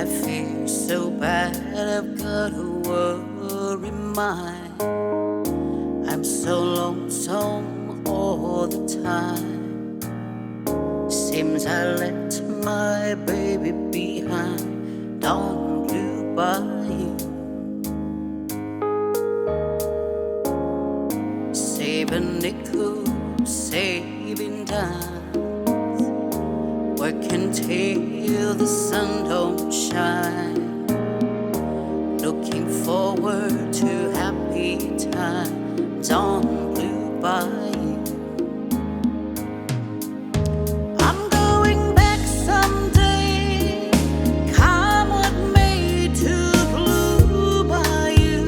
I feel so bad, I've got a worry mind. I'm so lonesome all the time. Seems I left my baby behind down blue bayou. Saving nickels, saving dimes, working till the sun don't shine, looking forward to happy times on blue bayou. I'm going back someday, come what may, to blue bayou,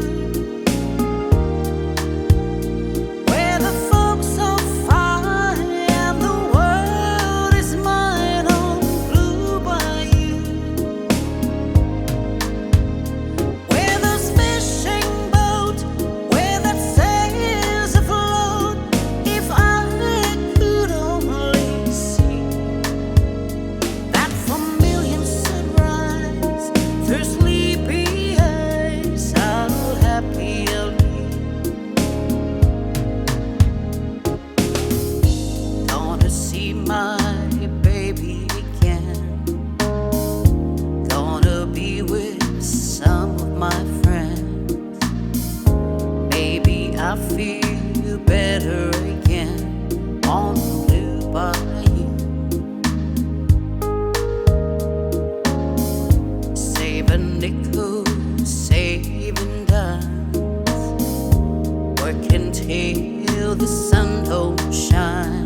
where the folks are fine and the world is mine on blue bayou, where those fishing boats, where that sails afloat. If I could only see that familiar sunrise through sleepy eyes, how happy I'll be. Gonna see my baby again, gonna be with some of my friends. Maybe I feel better again on blue bayou. Saving nickels, saving dimes, working till the sun don't shine,